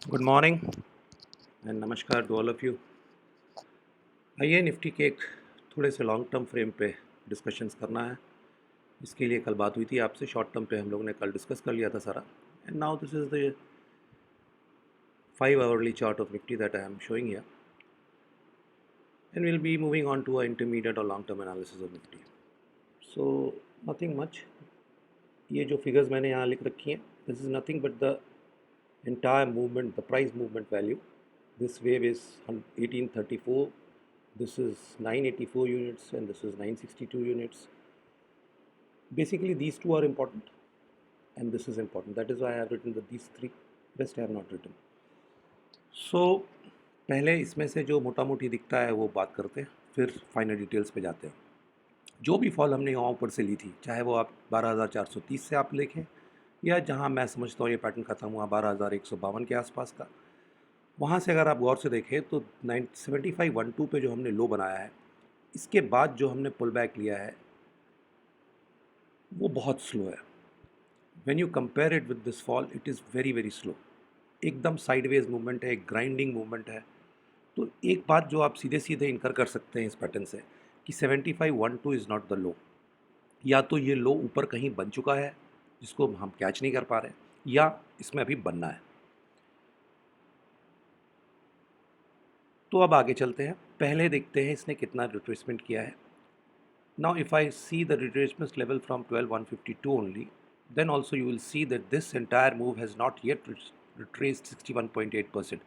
Good morning and नमस्कार to all of you. आइए Nifty के एक थोड़े से लॉन्ग टर्म फ्रेम पे डिस्कशंस करना है। इसके लिए कल बात हुई थी आपसे, शॉर्ट टर्म पे हम लोगों ने कल डिस्कस कर लिया था सारा। And now this is the 5 hourly chart of Nifty that I am showing here, and we'll be moving on to a intermediate or long term analysis of Nifty. So nothing much. ये जो figures मैंने यहाँ लिख रखी हैं, this is nothing but the entire movement, the price movement value. This wave is 1834, this is 984 units, and this is 962 units. Basically, these two are important, and this is important. That is why I have written these three. Rest I have not written. So, पहले इसमें से जो मोटा मोटी दिखता है वो बात करते हैं, फिर फाइनल डिटेल्स पे जाते हैं। जो भी फॉल हमने यहाँ ऊपर से ली थी, चाहे वो आप 12,430 से आप लिखें, या जहाँ मैं समझता हूँ ये पैटर्न ख़त्म हुआ 12,152 के आसपास का, वहाँ से अगर आप गौर से देखें तो 97512 पे जो हमने लो बनाया है, इसके बाद जो हमने पुल बैक लिया है वो बहुत स्लो है। When you compare it with this fall, it is very very slow. एकदम साइडवेज मूवमेंट है, एक ग्राइंडिंग मूवमेंट है। तो एक बात जो आप सीधे सीधे इनकर कर सकते हैं इस पैटर्न से कि 7512 इज़ नॉट द लो। या तो ये लो ऊपर कहीं बन चुका है जिसको हम कैच नहीं कर पा रहे, या इसमें अभी बनना है। तो अब आगे चलते हैं, पहले देखते हैं इसने कितना रिट्रेसमेंट किया है। Now if I see the retracement level from 12,152 only, then also you will see that this entire move has not yet retraced 61.8%.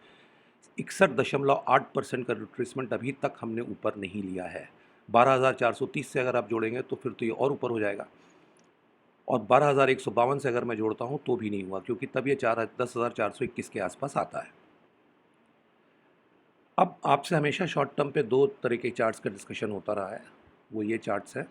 61.8% का रिट्रेसमेंट अभी तक हमने ऊपर नहीं लिया है। 12,430 से अगर आप जोड़ेंगे तो फिर तो ये और ऊपर हो जाएगा, और 12,152 से अगर मैं जोड़ता हूँ तो भी नहीं हुआ, क्योंकि तब ये 10,421 के आसपास आता है। अब आपसे हमेशा शॉर्ट टर्म पे दो तरह के चार्ट्स का डिस्कशन होता रहा है, वो ये चार्ट्स हैं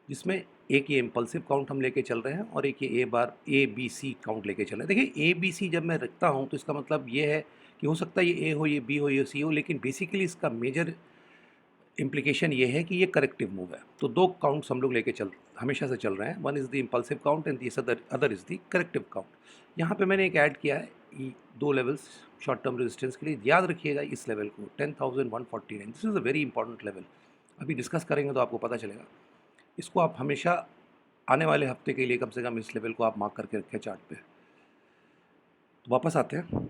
जिसमें एक ये इम्पल्सिव काउंट हम लेके चल रहे हैं, और एक ये ABC काउंट लेके चल रहे हैं। देखिए ABC जब मैं रखता हूँ तो इसका मतलब ये है कि हो सकता है ये A हो, ये B हो, ये C हो, लेकिन बेसिकली इसका मेजर इम्प्लीकेशन ये है कि ये करेक्टिव मूव है। तो दो काउंट्स हम लोग लेके हमेशा से चल रहे हैं। One is the impulsive count and this other is the corrective count. यहाँ पे मैंने एक ऐड किया है दो लेवल्स शॉर्ट टर्म रेजिस्टेंस के लिए। याद रखिएगा इस लेवल को 10,149, this is a very important level. अभी डिस्कस करेंगे तो आपको पता चलेगा। इसको आप हमेशा आने वाले हफ्ते के लिए कम से कम इस लेवल को आप मार्क करके रखें चार्ट पे। तो वापस आते हैं।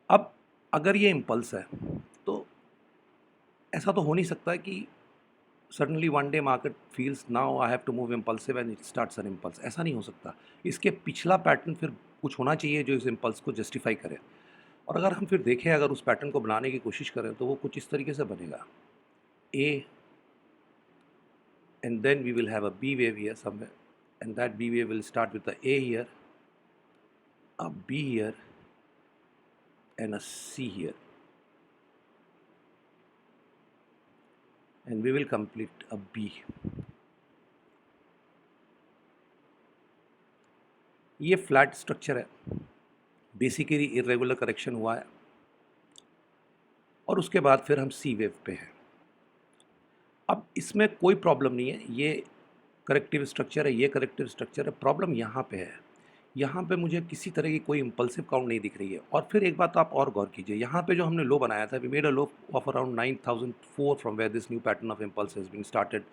अब अगर ये इम्पल्स है तो ऐसा तो हो नहीं सकता कि suddenly one day market feels now I have to move impulsive and it starts an impulse. ऐसा नहीं हो सकता। इसके पिछला पैटर्न फिर कुछ होना चाहिए जो इस इम्पल्स को जस्टिफाई करे। और अगर हम फिर देखें, अगर उस पैटर्न को बनाने की कोशिश करें तो वो कुछ इस तरीके से बनेगा, ए and then we will have a B wave here somewhere, and that B wave will start with a A here, a B here, and a C here, and we will complete a B. ये flat structure है, basically irregular correction हुआ है, और उसके बाद फिर हम सी wave पे हैं। अब इसमें कोई प्रॉब्लम नहीं है, ये करेक्टिव स्ट्रक्चर है, ये करेक्टिव स्ट्रक्चर है। प्रॉब्लम यहाँ पे है, यहाँ पे मुझे किसी तरह की कोई इम्पल्सिव काउंट नहीं दिख रही है। और फिर एक बात आप और गौर कीजिए, यहाँ पे जो हमने लो बनाया था, we made a low of around 9,004 from where this new pattern of impulse has been started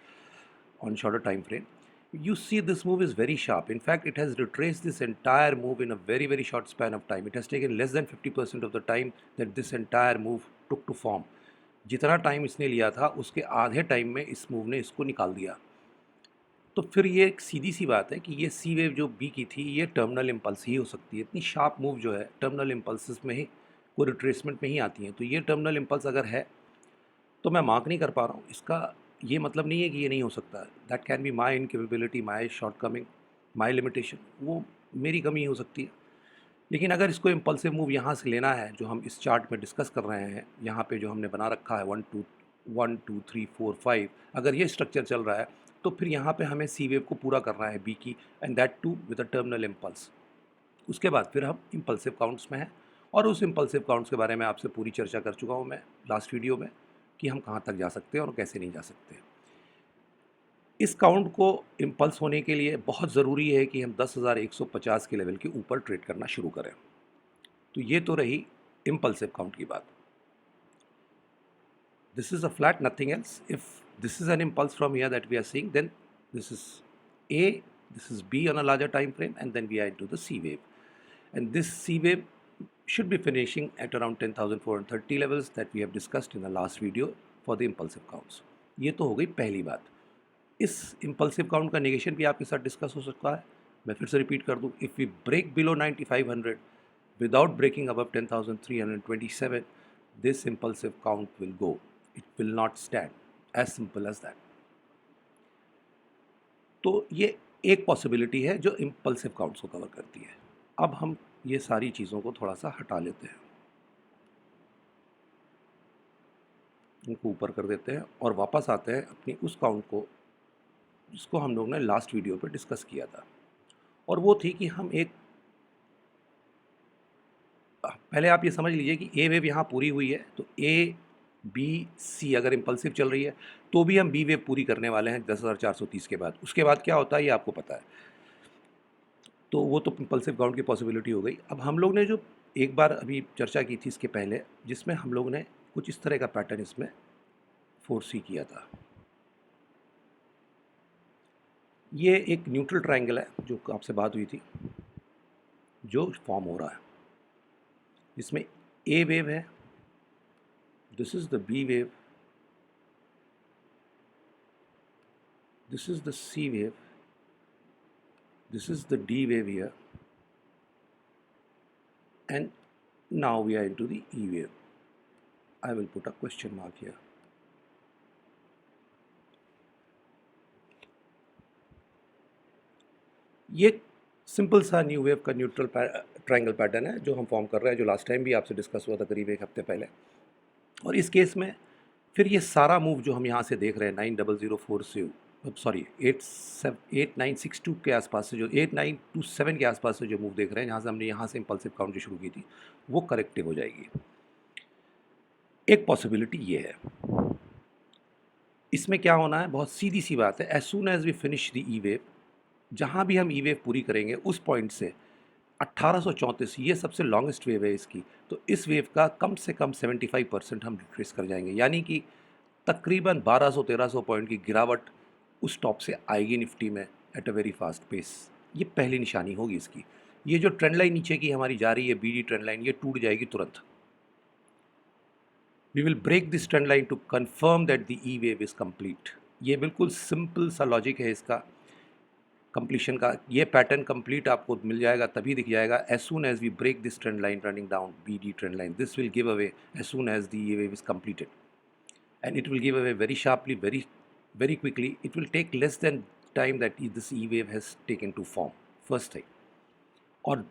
on shorter time frame. You see this move is very sharp. In fact, it has retraced this entire move in a very very short span of time. It has taken less than 50% of the time that this entire move took to form. जितना time इसने लिया था उसके आधे time में इस move ने इसको निकाल दिया। तो फिर ये एक सीधी सी बात है कि ये सी वेव जो बी की थी ये टर्मिनल इम्पल्स ही हो सकती है। इतनी शार्प मूव जो है टर्मिनल इम्पल्स में ही, कोई रिट्रेसमेंट में ही आती हैं। तो ये टर्मिनल इम्पल्स अगर है तो मैं मार्क नहीं कर पा रहा हूँ, इसका ये मतलब नहीं है कि ये नहीं हो सकता। That can be my incapability, my short coming, my limitation, वो मेरी कमी हो सकती है। लेकिन अगर इसको इम्पल्सिव मूव यहाँ से लेना है जो हम इस चार्ट में डिस्कस कर रहे हैं, यहाँ पे जो हमने बना रखा है 1 2 3 4 5, अगर ये स्ट्रक्चर चल रहा है तो फिर यहाँ पे हमें सी वेव को पूरा करना है बी की, and that too with a terminal impulse. उसके बाद फिर हम इम्पल्सिव काउंट्स में हैं, और उस इम्पल्सिव काउंट्स के बारे में आपसे पूरी चर्चा कर चुका हूँ मैं लास्ट वीडियो में कि हम कहाँ तक जा सकते हैं और कैसे नहीं जा सकते। इस काउंट को इम्पल्स होने के लिए बहुत ज़रूरी है कि हम 10,150 के लेवल के ऊपर ट्रेड करना शुरू करें। तो ये तो रही इम्पल्सिव काउंट की बात. This is a flat, nothing else. If this is an impulse from here that we are seeing, then this is A, this is B on a larger time frame, and then we are into the C wave. And this C wave should be finishing at around 10,430 levels that we have discussed in the last video for the impulsive counts. ये तो हो गई पहली बात. इस impulsive count का negation भी आपके साथ डिस्कस हो सकता है. मैं फिर से रिपीट कर दूं, if we break below 9500 without breaking above 10,327, this impulsive count will go. It will not stand. As simple as that. तो ये एक पॉसिबिलिटी है जो इम्पल्सिव काउंट्स को कवर करती है. अब हम ये सारी चीज़ों को थोड़ा सा हटा लेते हैं, इनको ऊपर कर देते हैं और वापस आते हैं अपनी उस काउंट को जिसको हम लोग ने लास्ट वीडियो पे डिस्कस किया था. और वो थी कि हम एक, पहले आप ये समझ लीजिए कि ए वेव यहाँ पूरी हुई है, तो ए बी सी अगर इम्पल्सिव चल रही है तो भी हम बी वेव पूरी करने वाले हैं 10,430 के बाद. उसके बाद क्या होता है ये आपको पता है. तो वो तो इम्पल्सिव काउंट की पॉसिबिलिटी हो गई. अब हम लोग ने जो एक बार अभी चर्चा की थी इसके पहले, जिसमें हम लोग ने कुछ इस तरह का पैटर्न इसमें फोरसी किया था. ये एक न्यूट्रल ट्रायंगल है जो आपसे बात हुई थी, जो फॉर्म हो रहा है, जिसमें ए वेव है, this is the B wave, this is the C wave, this is the D wave here, and now we are into the E wave. I will put a question mark here. ये simple सा new wave का neutral triangle pattern है जो हम form कर रहे हैं, जो लास्ट टाइम भी आपसे डिस्कस हुआ था करीब एक हफ्ते पहले. और इस केस में फिर ये सारा मूव जो हम यहाँ से देख रहे हैं 90040 से, सॉरी 8962 के आसपास से, जो 8927 के आसपास से जो मूव देख रहे हैं, जहाँ से हमने यहाँ से इम्पल्सिव काउंट जो शुरू की थी, वो करेक्टिव हो जाएगी. एक पॉसिबिलिटी ये है. इसमें क्या होना है, बहुत सीधी सी बात है. As soon as we finish the E wave, जहाँ भी हम ई वेव पूरी करेंगे उस पॉइंट से 1834, ये सबसे लॉन्गेस्ट वेव है इसकी, तो इस वेव का कम से कम 75% हम रिट्रेस कर जाएंगे. यानी कि तकरीबन 1200-1300 पॉइंट की गिरावट उस टॉप से आएगी निफ्टी में at a very fast pace. ये पहली निशानी होगी इसकी. ये जो ट्रेंड लाइन नीचे की हमारी जा रही है, बीडी ट्रेंड लाइन, ये टूट जाएगी तुरंत. We will break this trend line to confirm that the E wave is complete. ये बिल्कुल सिंपल सा लॉजिक है इसका कंप्लीशन का. ये पैटर्न कंप्लीट आपको मिल जाएगा, तभी दिख जाएगा as soon as we break this trend line running down BD trend line. This will give away as soon as the E wave is completed, and it will give away very sharply, very quickly. It will take less than time that this E wave has taken to form. First thing. और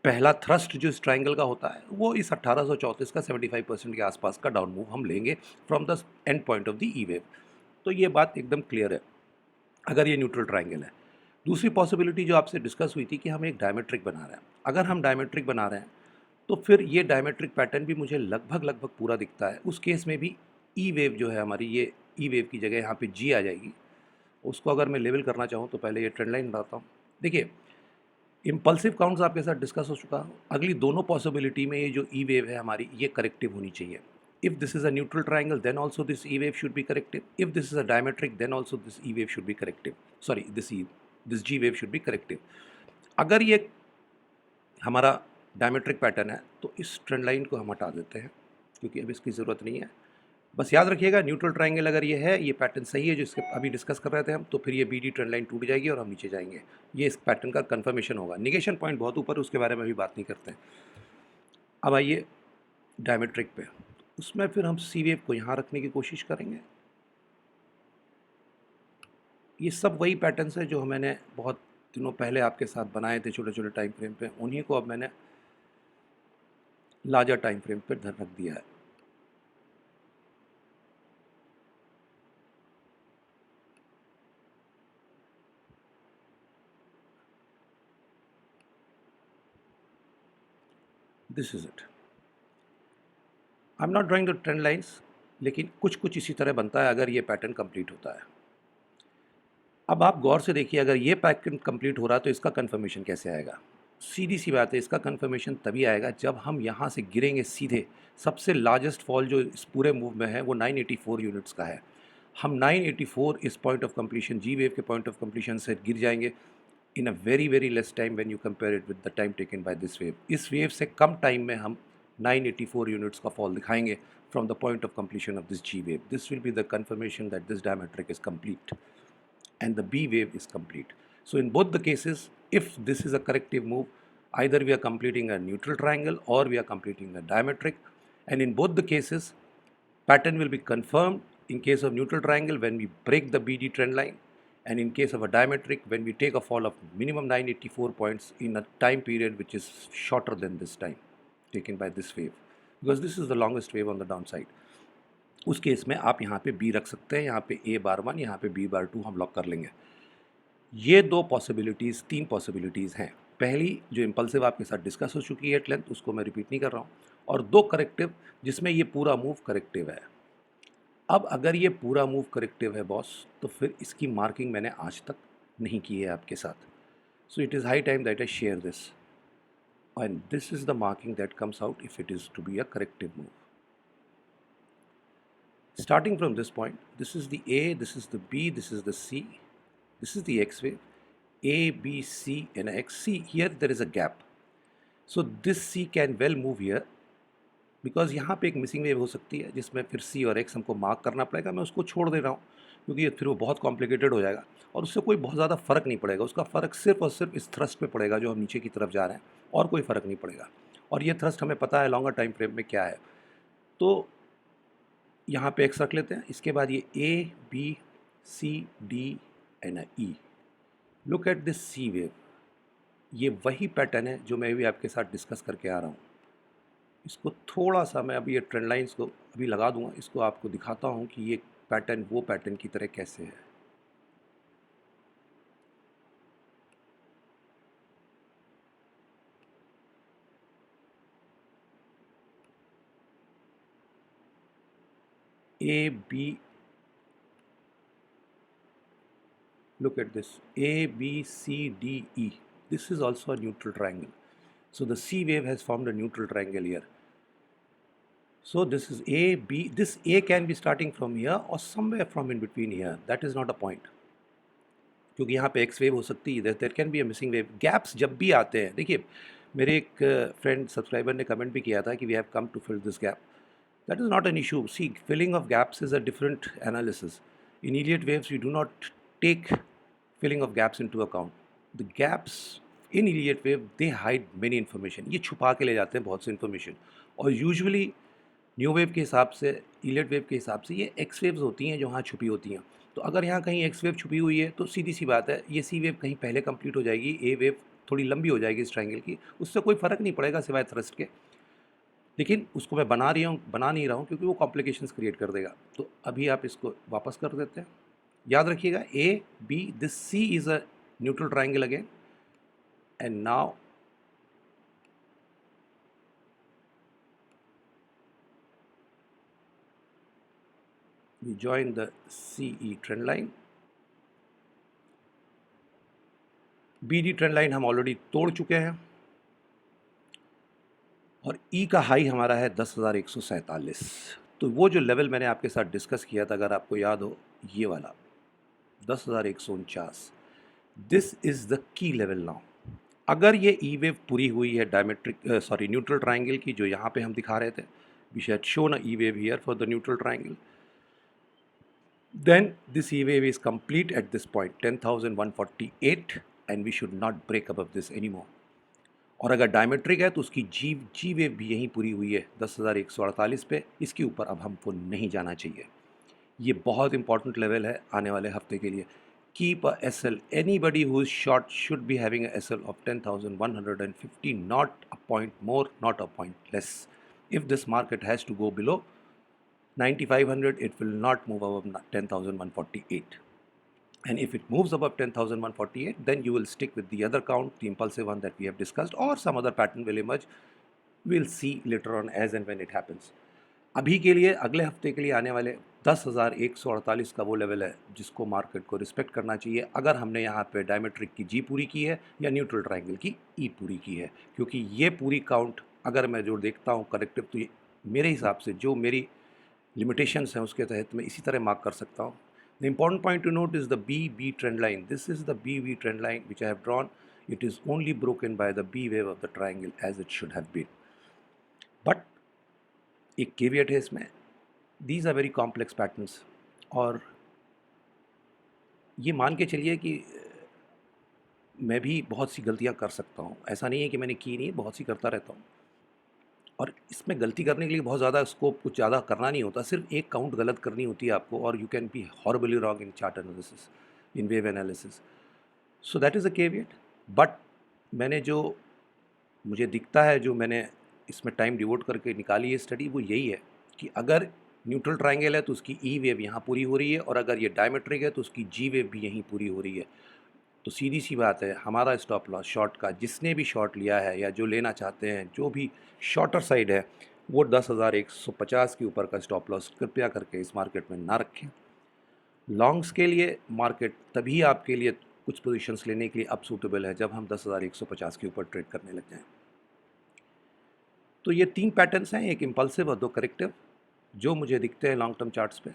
पहला thrust जो इस triangle का होता है वो इस 1834 का 75% के आसपास का डाउन मूव हम लेंगे from the end point of the E wave. तो ये बात एकदम क्लियर है अगर ये न्यूट्रल ट्राइंगल है. दूसरी पॉसिबिलिटी जो आपसे डिस्कस हुई थी कि हम एक डायमेट्रिक बना रहे हैं. अगर हम डायमेट्रिक बना रहे हैं तो फिर ये डायमेट्रिक पैटर्न भी मुझे लगभग पूरा दिखता है. उस केस में भी ई वेव जो है हमारी, ये ई वेव की जगह यहाँ पे जी आ जाएगी. उसको अगर मैं लेवल करना चाहूँ तो पहले ये ट्रेंड लाइन बनाता हूँ. देखिए, इम्पल्सिव काउंट्स आपके साथ डिस्कस हो चुका है. अगली दोनों पॉसिबिलिटी में ये जो ई वेव है हमारी, ये करेक्टिव होनी चाहिए. If this is a neutral triangle then also this E wave should be corrective. If this is a diametric then also this E wave should be corrective. Sorry, this G wave should be corrective. अगर ये हमारा diametric pattern है तो इस trend line को हम हटा देते हैं क्योंकि अब इसकी ज़रूरत नहीं है. बस याद रखिएगा, न्यूट्रल ट्रायंगल अगर ये है, ये पैटर्न सही है जो इसके अभी डिस्कस कर रहे थे हम, तो फिर ये बीडी ट्रेंड लाइन टूट जाएगी और हम नीचे जाएंगे. ये इस पैटर्न का कंफर्मेशन होगा. निगेशन पॉइंट बहुत ऊपर, उसके बारे में अभी बात नहीं करते हैं. अब आइए डायमेट्रिक पे. उसमें फिर हम सी वेव को यहाँ रखने की कोशिश करेंगे. ये सब वही पैटर्न्स है जो मैंने बहुत दिनों पहले आपके साथ बनाए थे छोटे छोटे टाइम फ्रेम पे. उन्हीं को अब मैंने लार्जर टाइम फ्रेम पर रख दिया है. This is it. I am not drawing the trend lines, लेकिन कुछ इसी तरह बनता है अगर ये पैटर्न कंप्लीट होता है. अब आप गौर से देखिए, अगर ये पैटर्न कंप्लीट हो रहा है तो इसका कंफर्मेशन कैसे आएगा. सीधी सी बात है, इसका कन्फर्मेशन तभी आएगा जब हम यहाँ से गिरेंगे सीधे। सबसे लार्जेस्ट फॉल जो इस पूरे मूव में है वो 984 यूनिट्स का है। हम 984 इस पॉइंट ऑफ कंप्लीशन, जी वेव के पॉइंट ऑफ कंप्लीशन से गिर जाएंगे in a very very less time when you compare it with the time taken by this wave. इस वेव से कम टाइम में हम 984 यूनिट्स का फॉल दिखाएंगे from the point of completion of this G wave. This will be the confirmation that this diametric is complete and the B wave is complete. So in both the cases, if this is a corrective move, either we are completing a neutral triangle or we are completing a diametric, and in both the cases, pattern will be confirmed in case of neutral triangle when we break the BD trend line, and in case of a diametric when we take a fall of minimum 984 points in a time period which is shorter than this time taken by this wave, because this is the longest wave on the downside. उस case में आप यहाँ पे B रख सकते हैं, यहाँ पे ए बार 1, यहाँ पे बी बार 2 हम लॉक कर लेंगे। ये दो पॉसिबिलिटीज़, 3 पॉसिबिलिटीज़ हैं। पहली जो इम्पल्सिव आपके साथ डिस्कस हो चुकी है एट लेंथ, उसको मैं रिपीट नहीं कर रहा हूँ, और 2 करेक्टिव जिसमें ये पूरा मूव करेक्टिव है। अब अगर ये पूरा मूव करेक्टिव है बॉस, तो फिर इसकी मार्किंग मैंने आज तक नहीं की है आपके साथ। So it is high time that I share this, and this is the marking that comes out if it is to be a corrective move. Starting from this point, this is the A, this is the B, this is the C, this is the X wave, A, B, C and X. See, here there is a gap. So this C can well move here because यहाँ पे एक missing wave हो सकती है जिसमें फिर C और X हमको मार्क करना पड़ेगा। मैं उसको छोड़ दे रहा हूँ क्योंकि फिर वो बहुत कॉम्प्लिकेटेड हो जाएगा और उससे कोई बहुत ज़्यादा फ़र्क नहीं पड़ेगा। उसका फ़र्क सिर्फ और सिर्फ इस थ्रस्ट पे पड़ेगा जो हम नीचे की तरफ जा रहे हैं, और कोई फ़र्क नहीं पड़ेगा। और ये थ्रस्ट हमें पता है लॉन्गर टाइम फ्रेम में क्या है। तो यहाँ पे एक्स रख लेते हैं। इसके बाद ये A B C D and E. Look at this C wave, ये वही पैटर्न है जो मैं भी आपके साथ डिस्कस करके आ रहा हूँ। इसको थोड़ा सा मैं अभी ये ट्रेंड लाइंस को अभी लगा दूंगा, इसको आपको दिखाता हूँ कि ये पैटर्न वो पैटर्न की तरह कैसे है। A B, look at this, A B C D E. This is also a neutral triangle. So the C wave has formed a neutral triangle here. So this is A B. This A can be starting from here or somewhere from in between here. That is not a point. क्योंकि यहाँ पे x wave हो सकती है, there can be a missing wave. Gaps जब भी आते हैं, देखिए मेरे एक फ्रेंड सब्सक्राइबर ने कमेंट भी किया था कि we have come to fill this gap. That is not an issue. See, filling of gaps is a different analysis. In Elliott waves we do not take filling of gaps into account. The gaps in Elliott wave they hide many information. ये छुपा के ले जाते हैं बहुत सी information, और usually new wave के हिसाब से, इलेट वेव के हिसाब से ये एक्स वेव्स होती हैं जो वहाँ छुपी होती हैं। तो अगर यहाँ कहीं एक्स वेव छुपी हुई है तो सीधी सी बात है ये सी वेव कहीं पहले कंप्लीट हो जाएगी, ए वेव थोड़ी लंबी हो जाएगी इस ट्रायंगल की, उससे कोई फ़र्क नहीं पड़ेगा सिवाय थ्रस्ट के। लेकिन उसको मैं बना नहीं रहा हूँ क्योंकि वो कॉम्प्लिकेशंस क्रिएट कर देगा। तो अभी आप इसको वापस कर देते हैं। याद रखिएगा A B, this C is a neutral triangle again, and now we join the CE trend line। BD trend line हम ऑलरेडी तोड़ चुके हैं, और E का हाई हमारा है 10,147। तो वो जो लेवल मैंने आपके साथ डिस्कस किया था, अगर आपको याद हो, ये वाला 10,149, this is the key level now. अगर ये ई वेव पूरी हुई है न्यूट्रल ट्राइंगल की, जो यहाँ पे हम दिखा रहे थे, we had shown a E wave here for the neutral triangle, then this E wave is complete at this point 10,148, and we should not break above this anymore। और अगर डायमेट्रिक है तो उसकी जी वेव भी यहीं पूरी हुई है 10,148 पे। इसके ऊपर अब हमको नहीं जाना चाहिए। ये बहुत इंपॉर्टेंट लेवल है आने वाले हफ्ते के लिए। Keep a S L, anybody who is short should be having a S L of 10,150, not a point more, not a point less. If this market has to go below 9,500, it will not move above 10,148. And if it moves above 10,148, then you will stick with the other count, the impulsive one that we have discussed, or some other pattern will emerge. We'll see later on as and when it happens. अभी के लिए, अगले हफ्ते के लिए आने वाले 10,148 का वो लेवल है जिसको मार्केट को रिस्पेक्ट करना चाहिए अगर हमने यहाँ पे डायमेट्रिक की जी पूरी की है या न्यूट्रल ट्रायंगल की ई पूरी की है, क्योंकि ये पूरी काउंट अगर मैं जो देखता हूँ करेक्टिव, तो ये मेरे हिसाब से जो मेरी लिमिटेशंस हैं उसके तहत मैं इसी तरह मार्क कर सकता हूँ. The important point to note is the B B trend line. This is the B B trend line which I have drawn. It is only broken by the B wave of the triangle as it should have been. But एक caveat है इसमें, these are very complex patterns. और ये मान के चलिए कि मैं भी बहुत सी गलतियां कर सकता हूँ. ऐसा नहीं है कि मैंने की नहीं, बहुत सी करता रहता हूँ. और इसमें गलती करने के लिए बहुत ज़्यादा स्कोप कुछ ज़्यादा करना नहीं होता, सिर्फ एक काउंट गलत करनी होती है आपको और you can be horribly wrong in chart analysis, in wave analysis. So that is a caveat. But मैंने जो मुझे दिखता है, जो मैंने इसमें टाइम डिवोट करके निकाली है स्टडी, वो यही है कि अगर न्यूट्रल ट्रायंगल है तो उसकी ई वेव यहाँ पूरी हो रही है, और अगर ये डायमेट्रिक है तो उसकी जी वेव भी यहीं पूरी हो रही है. तो सीधी सी बात है, हमारा स्टॉप लॉस शॉर्ट का जिसने भी शॉर्ट लिया है या जो लेना चाहते हैं, जो भी शॉर्टर साइड है, वो 10,150 के ऊपर का स्टॉप लॉस कृपया करके इस मार्केट में ना रखें. लॉन्ग्स के लिए मार्केट तभी आपके लिए कुछ पोजीशंस लेने के लिए अब सूटेबल है जब हम 10,150 के ऊपर ट्रेड करने लग जाएं. तो ये 3 पैटर्न्स हैं, एक इम्पल्सिव और 2 करेक्टिव, जो मुझे दिखते हैं लॉन्ग टर्म चार्ट्स पे.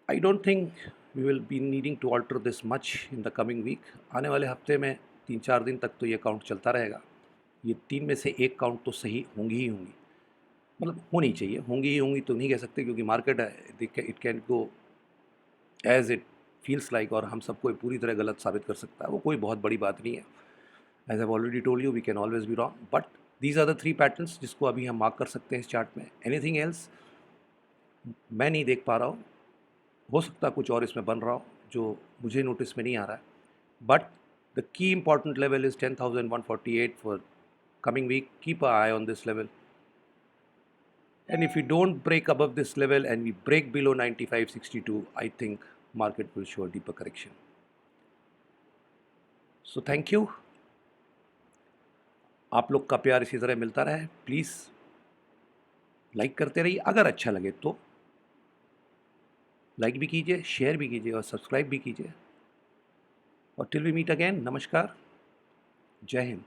I don't think we will be needing to alter this much in the coming week. आने वाले हफ्ते में 3-4 दिन तक तो ये काउंट चलता रहेगा. ये 3 में से एक काउंट तो सही होंगी ही होंगी, मतलब होनी चाहिए. होंगी ही होंगी तो नहीं कह सकते, क्योंकि मार्केट है, it can go as it feels like, और हम सबको पूरी तरह गलत साबित कर सकता है. वो कोई बहुत बड़ी बात नहीं है. As I already told you, we can always be wrong, but these are the 3 patterns जिसको अभी हम मार्क कर सकते हैं इस चार्ट में. एनीथिंग एल्स मैं नहीं देख पा रहा हूँ. हो सकता है कुछ और इसमें बन रहा हो जो मुझे नोटिस में नहीं आ रहा है. But the key important level is 10,148 for coming week. Keep an eye on this level, and if we don't break above this level and we break below 95.62, I think market will show a deeper correction. So thank you. आप लोग का प्यार इसी तरह मिलता रहे. Please like करते रहिए, अगर अच्छा लगे तो लाइक भी कीजिए, शेयर भी कीजिए और सब्सक्राइब भी कीजिए. और टिल वी मीट अगेन, नमस्कार, जय हिंद.